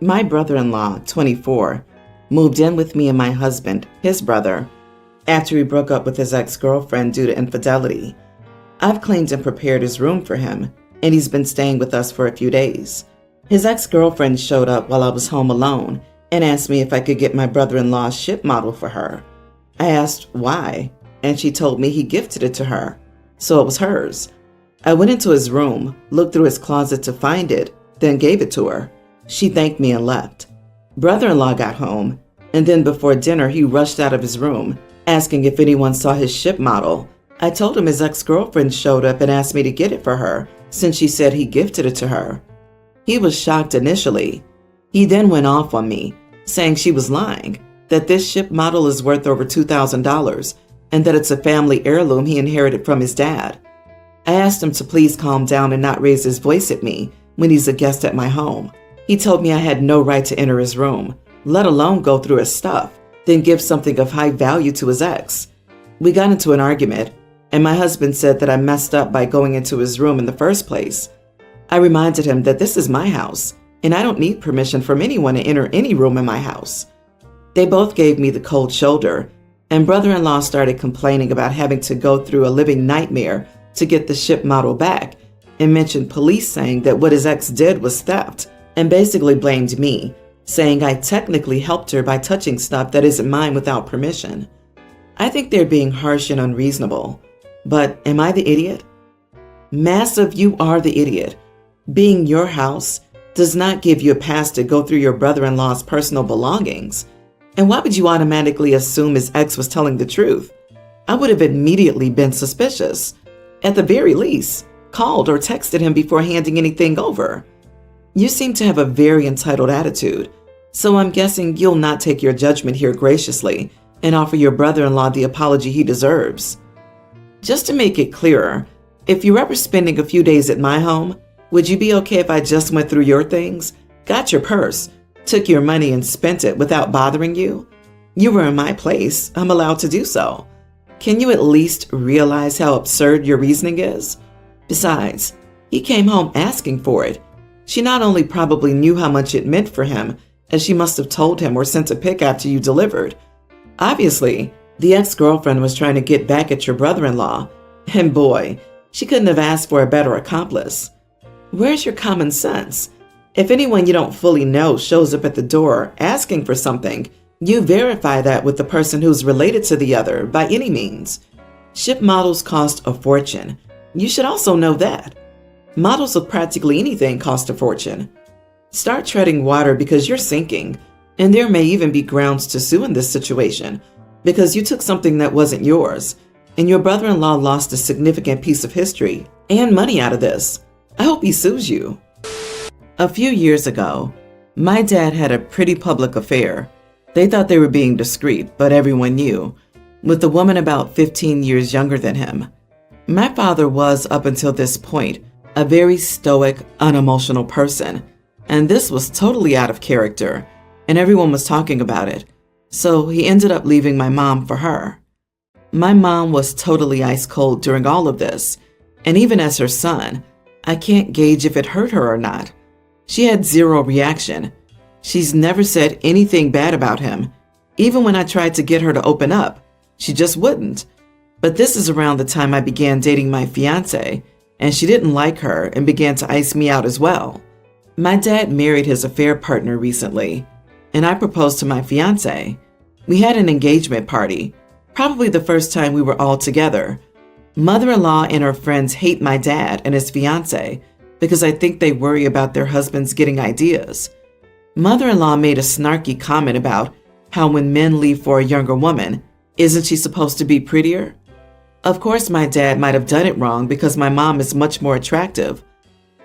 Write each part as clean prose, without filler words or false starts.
My brother-in-law, 24, moved in with me and my husband, his brother, after he broke up with his ex-girlfriend due to infidelity. I've cleaned and prepared his room for him, and he's been staying with us for a few days. His ex-girlfriend showed up while I was home alone and asked me if I could get my brother-in-law's ship model for her. I asked why, and she told me he gifted it to her, so it was hers. I went into his room, looked through his closet to find it, then gave it to her. She thanked me and left. Brother-in-law got home, and then before dinner he rushed out of his room, asking if anyone saw his ship model. I told him his ex-girlfriend showed up and asked me to get it for her, since she said he gifted it to her. He was shocked initially. He then went off on me, saying she was lying, that this ship model is worth over $2,000, and that it's a family heirloom he inherited from his dad. I asked him to please calm down and not raise his voice at me when he's a guest at my home. He told me I had no right to enter his room, let alone go through his stuff, then give something of high value to his ex. We got into an argument, and my husband said that I messed up by going into his room in the first place. I reminded him that this is my house, and I don't need permission from anyone to enter any room in my house. They both gave me the cold shoulder, and brother-in-law started complaining about having to go through a living nightmare to get the ship model back, and mentioned police saying that what his ex did was theft, and basically blamed me, saying I technically helped her by touching stuff that isn't mine without permission. I think they're being harsh and unreasonable. But am I the idiot? Massive, you are the idiot. Being your house does not give you a pass to go through your brother-in-law's personal belongings. And why would you automatically assume his ex was telling the truth? I would have immediately been suspicious. At the very least, called or texted him before handing anything over. You seem to have a very entitled attitude, so I'm guessing you'll not take your judgment here graciously and offer your brother-in-law the apology he deserves. Just to make it clearer, if you're ever spending a few days at my home, would you be okay if I just went through your things, got your purse, took your money and spent it without bothering you? You were in my place. I'm allowed to do so. Can you at least realize how absurd your reasoning is? Besides, he came home asking for it. She not only probably knew how much it meant for him, as she must have told him or sent a pic after you delivered. Obviously, the ex-girlfriend was trying to get back at your brother-in-law, and boy, she couldn't have asked for a better accomplice. Where's your common sense? If anyone you don't fully know shows up at the door asking for something, you verify that with the person who's related to the other by any means. Ship models cost a fortune. You should also know that. Models of practically anything cost a fortune. Start treading water because you're sinking, and there may even be grounds to sue in this situation because you took something that wasn't yours, and your brother-in-law lost a significant piece of history and money out of this. I hope he sues you. A few years ago, my dad had a pretty public affair. They thought they were being discreet, but everyone knew, with a woman about 15 years younger than him. My father was, up until this point, a very stoic, unemotional person, and this was totally out of character, and everyone was talking about it, so he ended up leaving my mom for her. My mom was totally ice cold during all of this, and even as her son, I can't gauge if it hurt her or not. She had zero reaction. She's never said anything bad about him. Even when I tried to get her to open up, she just wouldn't. But this is around the time I began dating my fiance, and she didn't like her and began to ice me out as well. My dad married his affair partner recently, and I proposed to my fiance. We had an engagement party, probably the first time we were all together. Mother-in-law and her friends hate my dad and his fiance because I think they worry about their husbands getting ideas. Mother-in-law made a snarky comment about how when men leave for a younger woman, isn't she supposed to be prettier? Of course, my dad might have done it wrong because my mom is much more attractive.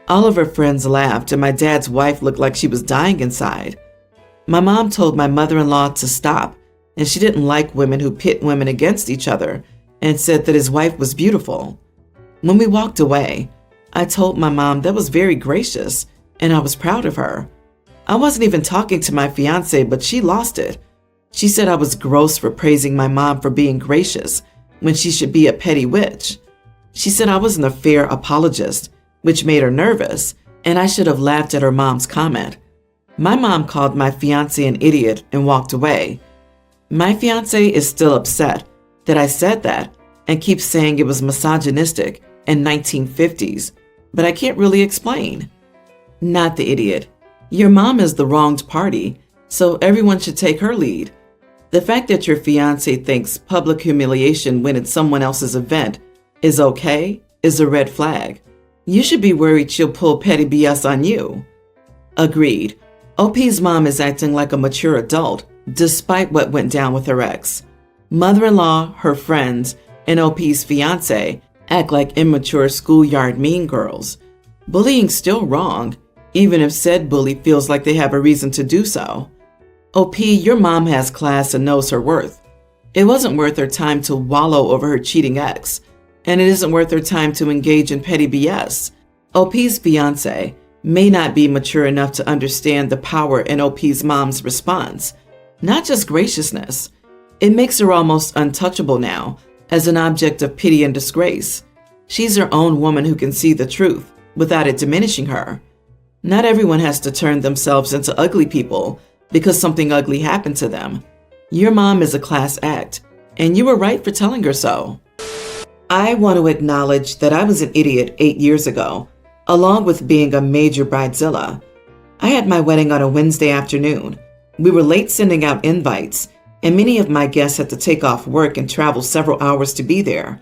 All of her friends laughed, and my dad's wife looked like she was dying inside. My mom told my mother-in-law to stop, and she didn't like women who pit women against each other, and said that his wife was beautiful. When we walked away, I told my mom that was very gracious, and I was proud of her. I wasn't even talking to my fiance, but she lost it. She said I was gross for praising my mom for being gracious when she should be a petty witch. She said I was an affair apologist, which made her nervous, and I should have laughed at her mom's comment. My mom called my fiance an idiot and walked away. My fiance is still upset that I said that and keeps saying it was misogynistic and 1950s, but I can't really explain. Not the idiot. Your mom is the wronged party, so everyone should take her lead. The fact that your fiance thinks public humiliation when it's someone else's event is okay is a red flag. You should be worried she'll pull petty BS on you. Agreed. OP's mom is acting like a mature adult, despite what went down with her ex. Mother-in-law, her friends, and OP's fiance act like immature schoolyard mean girls. Bullying's still wrong, even if said bully feels like they have a reason to do so. OP, your mom has class and knows her worth. It wasn't worth her time to wallow over her cheating ex, and it isn't worth her time to engage in petty BS. OP's fiance may not be mature enough to understand the power in OP's mom's response, not just graciousness. It makes her almost untouchable now, as an object of pity and disgrace. She's her own woman who can see the truth without it diminishing her. Not everyone has to turn themselves into ugly people because something ugly happened to them. Your mom is a class act, and you were right for telling her so. I want to acknowledge that I was an idiot 8 years ago, along with being a major bridezilla. I had my wedding on a Wednesday afternoon. We were late sending out invites, and many of my guests had to take off work and travel several hours to be there.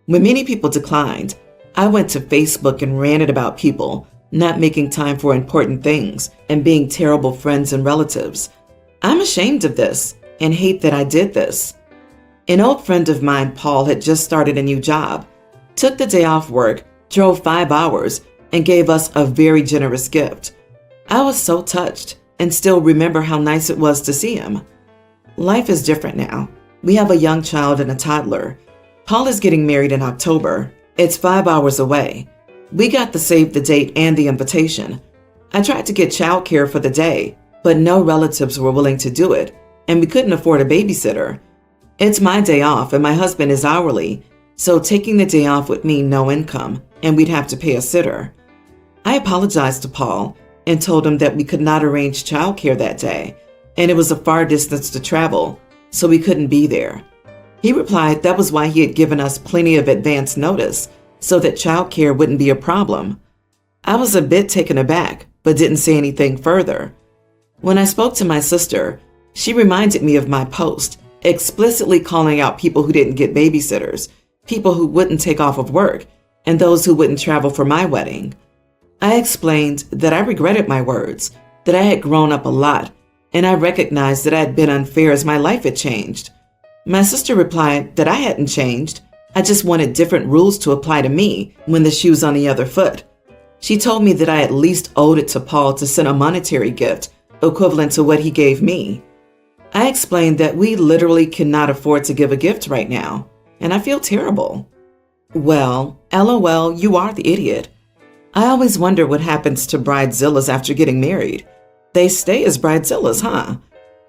When many people declined, I went to Facebook and ranted about people not making time for important things and being terrible friends and relatives. I'm ashamed of this and hate that I did this. An old friend of mine, Paul, had just started a new job, took the day off work, drove 5 hours, and gave us a very generous gift. I was so touched and still remember how nice it was to see him. Life is different now. We have a young child and a toddler. Paul is getting married in October. It's 5 hours away. We got the save the date and the invitation. I tried to get childcare for the day, but no relatives were willing to do it, and we couldn't afford a babysitter. It's my day off and my husband is hourly, so taking the day off would mean no income, and we'd have to pay a sitter. I apologized to Paul and told him that we could not arrange childcare that day, and it was a far distance to travel, so we couldn't be there. He replied that was why he had given us plenty of advance notice, so that childcare wouldn't be a problem. I was a bit taken aback, but didn't say anything further. When I spoke to my sister, she reminded me of my post, explicitly calling out people who didn't get babysitters, people who wouldn't take off of work, and those who wouldn't travel for my wedding. I explained that I regretted my words, that I had grown up a lot, and I recognized that I had been unfair as my life had changed. My sister replied that I hadn't changed. I just wanted different rules to apply to me when the shoe's on the other foot. She told me that I at least owed it to Paul to send a monetary gift equivalent to what he gave me. I explained that we literally cannot afford to give a gift right now, and I feel terrible. Well, LOL, you are the idiot. I always wonder what happens to bridezillas after getting married. They stay as bridezillas, huh?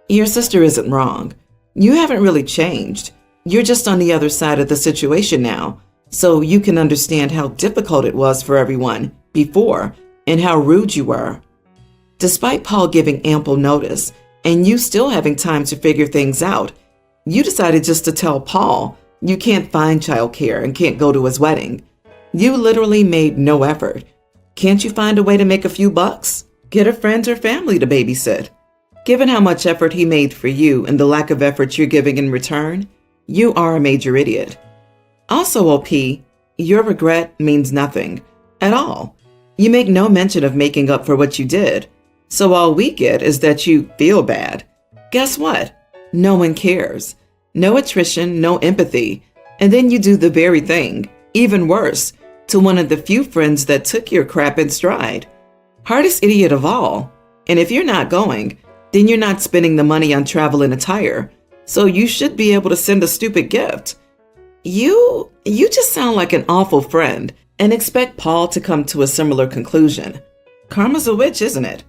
Your sister isn't wrong. You haven't really changed. You're just on the other side of the situation now, so you can understand how difficult it was for everyone before and how rude you were. Despite Paul giving ample notice and you still having time to figure things out, you decided just to tell Paul you can't find childcare and can't go to his wedding. You literally made no effort. Can't you find a way to make a few bucks? Get a friend or family to babysit. Given how much effort he made for you and the lack of effort you're giving in return, you are a major idiot. Also, OP, your regret means nothing at all. You make no mention of making up for what you did, so all we get is that you feel bad. Guess what? No one cares. No attrition, no empathy, and then you do the very thing, even worse, to one of the few friends that took your crap in stride. Hardest idiot of all. And if you're not going, then you're not spending the money on travel and attire, so you should be able to send a stupid gift. You just sound like an awful friend and expect Paul to come to a similar conclusion. Karma's a witch, isn't it?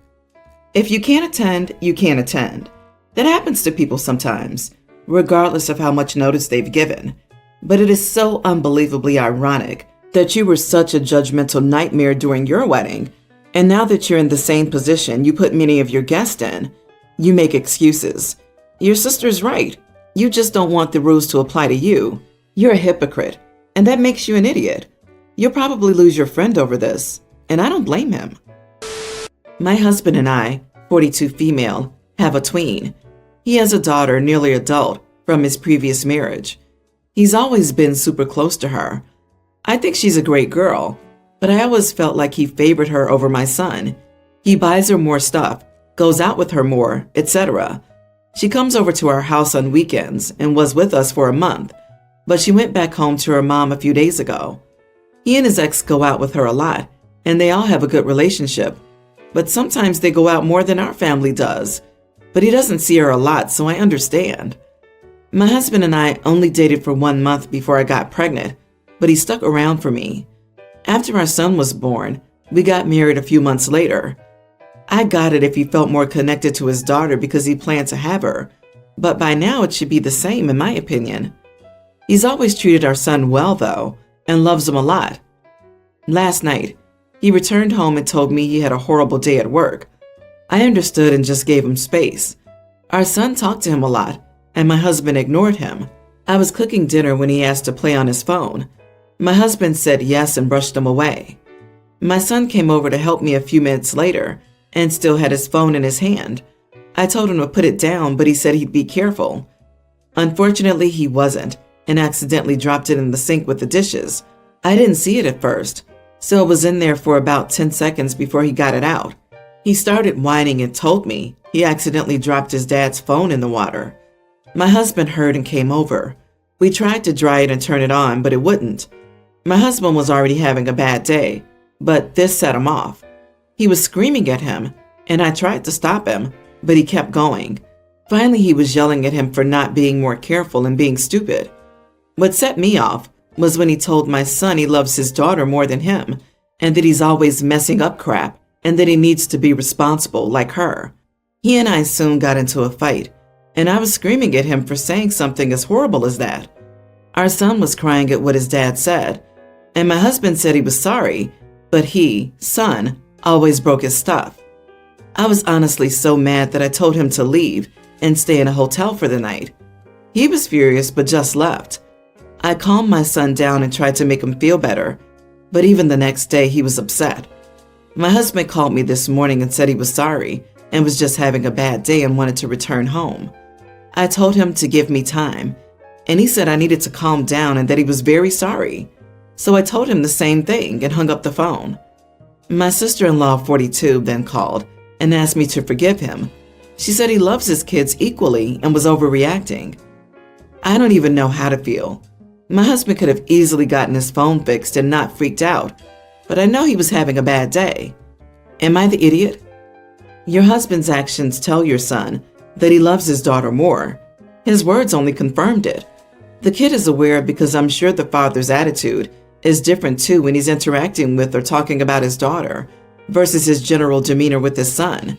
If you can't attend, you can't attend. That happens to people sometimes, regardless of how much notice they've given. But it is so unbelievably ironic that you were such a judgmental nightmare during your wedding, And now that you're in the same position you put many of your guests in, you make excuses. Your sister's right. You just don't want the rules to apply to you. You're a hypocrite, and that makes you an idiot. You'll probably lose your friend over this, and I don't blame him. My husband and I, 42 female, have a tween. He has a daughter, nearly adult, from his previous marriage. He's always been super close to her. I think she's a great girl, but I always felt like he favored her over my son. He buys her more stuff, goes out with her more, etc. She comes over to our house on weekends and was with us for a month, but she went back home to her mom a few days ago. He and his ex go out with her a lot, and they all have a good relationship, but sometimes they go out more than our family does. But he doesn't see her a lot, so I understand. My husband and I only dated for 1 month before I got pregnant, but he stuck around for me. After our son was born, we got married a few months later. I got it if he felt more connected to his daughter because he planned to have her, but by now it should be the same in my opinion. He's always treated our son well though, and loves him a lot. Last night, he returned home and told me he had a horrible day at work. I understood and just gave him space. Our son talked to him a lot, and my husband ignored him. I was cooking dinner when he asked to play on his phone. My husband said yes and brushed him away. My son came over to help me a few minutes later and still had his phone in his hand. I told him to put it down, but he said he'd be careful. Unfortunately, he wasn't and accidentally dropped it in the sink with the dishes. I didn't see it at first, so it was in there for about 10 seconds before he got it out. He started whining and told me he accidentally dropped his dad's phone in the water. My husband heard and came over. We tried to dry it and turn it on, but it wouldn't. My husband was already having a bad day, but this set him off. He was screaming at him, and I tried to stop him, but he kept going. Finally, he was yelling at him for not being more careful and being stupid. What set me off was when he told my son he loves his daughter more than him, and that he's always messing up crap, and that he needs to be responsible like her. He and I soon got into a fight, and I was screaming at him for saying something as horrible as that. Our son was crying at what his dad said, and my husband said he was sorry, but he, son, always broke his stuff. I was honestly so mad that I told him to leave and stay in a hotel for the night. He was furious but just left. I calmed my son down and tried to make him feel better, but even the next day he was upset. My husband called me this morning and said he was sorry and was just having a bad day and wanted to return home. I told him to give me time, and he said I needed to calm down and that he was very sorry. So I told him the same thing and hung up the phone. My sister-in-law, 42, then called and asked me to forgive him. She said he loves his kids equally and was overreacting. I don't even know how to feel. My husband could have easily gotten his phone fixed and not freaked out, but I know he was having a bad day. Am I the idiot? Your husband's actions tell your son that he loves his daughter more. His words only confirmed it. The kid is aware because I'm sure the father's attitude is different too when he's interacting with or talking about his daughter versus his general demeanor with his son.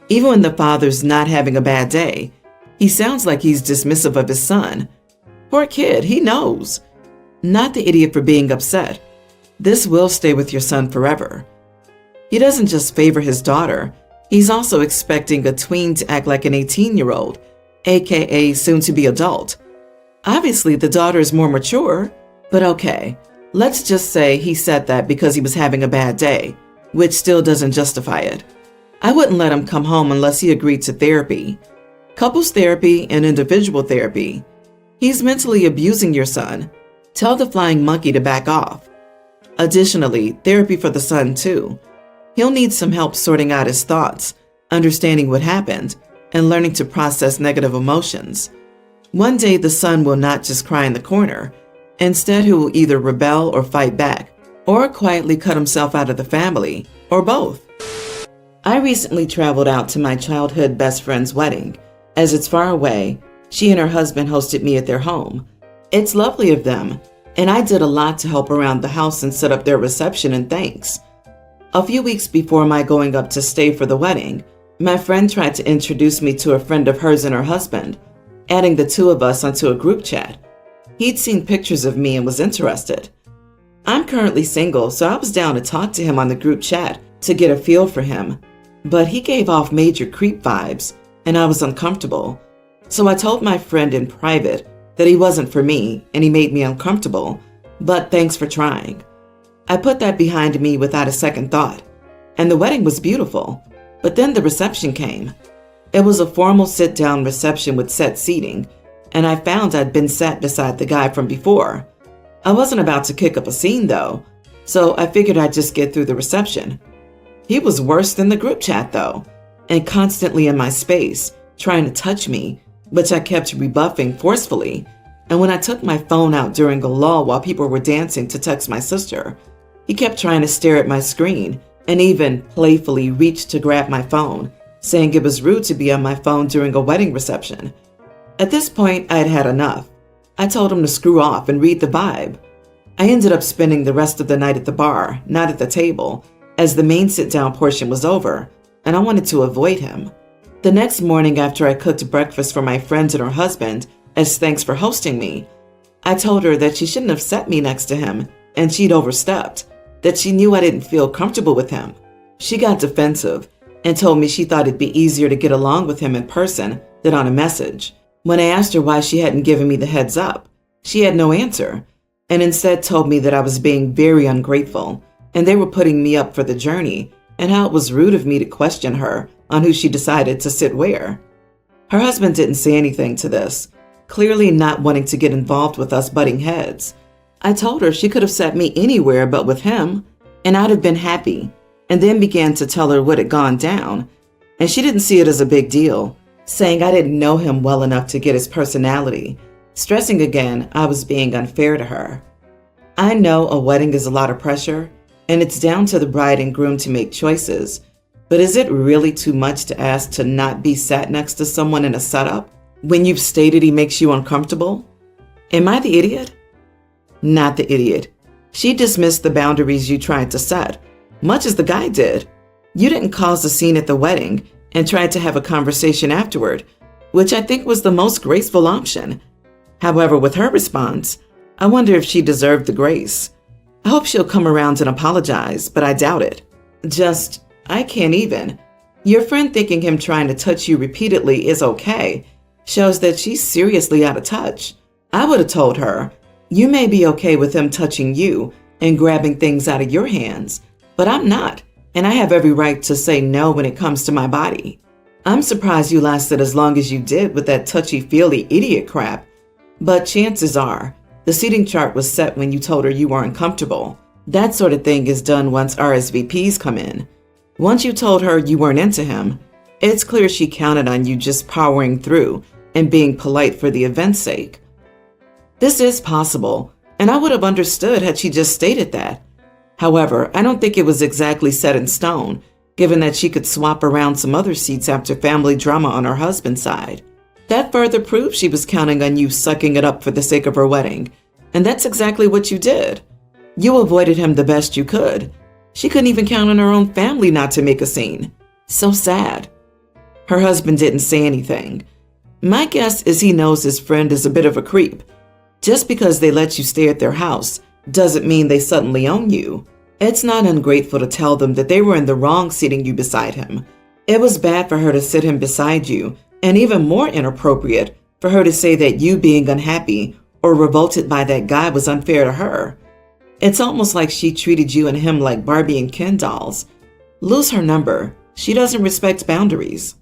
Even when the father's not having a bad day, he sounds like he's dismissive of his son. Poor kid, he knows. Not the idiot for being upset. This will stay with your son forever. He doesn't just favor his daughter, he's also expecting a tween to act like an 18-year-old, aka soon-to-be adult. Obviously, the daughter is more mature, but okay, let's just say he said that because he was having a bad day, which still doesn't justify it. I wouldn't let him come home unless he agreed to therapy. Couples therapy and individual therapy. He's mentally abusing your son. Tell the flying monkey to back off. Additionally, therapy for the son too. He'll need some help sorting out his thoughts, understanding what happened, and learning to process negative emotions. One day the son will not just cry in the corner. Instead, he will either rebel or fight back, or quietly cut himself out of the family, or both. I recently traveled out to my childhood best friend's wedding. As it's far away, she and her husband hosted me at their home. It's lovely of them, and I did a lot to help around the house and set up their reception and thanks. A few weeks before my going up to stay for the wedding, my friend tried to introduce me to a friend of hers and her husband, adding the two of us onto a group chat. He'd seen pictures of me and was interested. I'm currently single, so I was down to talk to him on the group chat to get a feel for him, but he gave off major creep vibes, and I was uncomfortable. So I told my friend in private that he wasn't for me and he made me uncomfortable, but thanks for trying. I put that behind me without a second thought, and the wedding was beautiful, but then the reception came. It was a formal sit-down reception with set seating, and I found I'd been sat beside the guy from before. I wasn't about to kick up a scene though, so I figured I'd just get through the reception. He was worse than the group chat though, and constantly in my space, trying to touch me, which I kept rebuffing forcefully. And when I took my phone out during a lull while people were dancing to text my sister, he kept trying to stare at my screen and even playfully reached to grab my phone, saying it was rude to be on my phone during a wedding reception. At this point, I had had enough. I told him to screw off and read the vibe. I ended up spending the rest of the night at the bar, not at the table, as the main sit-down portion was over, and I wanted to avoid him. The next morning, after I cooked breakfast for my friends and her husband, as thanks for hosting me, I told her that she shouldn't have set me next to him and she'd overstepped, that she knew I didn't feel comfortable with him. She got defensive and told me she thought it'd be easier to get along with him in person than on a message. When I asked her why she hadn't given me the heads up, she had no answer and instead told me that I was being very ungrateful and they were putting me up for the journey and how it was rude of me to question her on who she decided to sit where. Her husband didn't say anything to this, clearly not wanting to get involved with us butting heads. I told her she could have sat me anywhere but with him, and I'd have been happy, and then began to tell her what had gone down, and she didn't see it as a big deal, saying I didn't know him well enough to get his personality, stressing again I was being unfair to her. I know a wedding is a lot of pressure, and it's down to the bride and groom to make choices, but is it really too much to ask to not be sat next to someone in a setup when you've stated he makes you uncomfortable? Am I the idiot? Not the idiot. She dismissed the boundaries you tried to set, much as the guy did. You didn't cause a scene at the wedding and tried to have a conversation afterward, which I think was the most graceful option. However, with her response, I wonder if she deserved the grace. I hope she'll come around and apologize, but I doubt it. I can't even. Your friend thinking him trying to touch you repeatedly is okay shows that she's seriously out of touch. I would have told her, you may be okay with him touching you and grabbing things out of your hands, but I'm not, and I have every right to say no when it comes to my body. I'm surprised you lasted as long as you did with that touchy-feely idiot crap, but chances are the seating chart was set when you told her you weren't comfortable. That sort of thing is done once RSVPs come in. Once you told her you weren't into him, it's clear she counted on you just powering through and being polite for the event's sake. This is possible, and I would have understood had she just stated that. However, I don't think it was exactly set in stone, given that she could swap around some other seats after family drama on her husband's side. That further proves she was counting on you sucking it up for the sake of her wedding, and that's exactly what you did. You avoided him the best you could. She couldn't even count on her own family not to make a scene. So sad. Her husband didn't say anything. My guess is he knows his friend is a bit of a creep. Just because they let you stay at their house doesn't mean they suddenly own you. It's not ungrateful to tell them that they were in the wrong seating you beside him. It was bad for her to sit him beside you, and even more inappropriate for her to say that you being unhappy or revolted by that guy was unfair to her. It's almost like she treated you and him like Barbie and Ken dolls. Lose her number. She doesn't respect boundaries.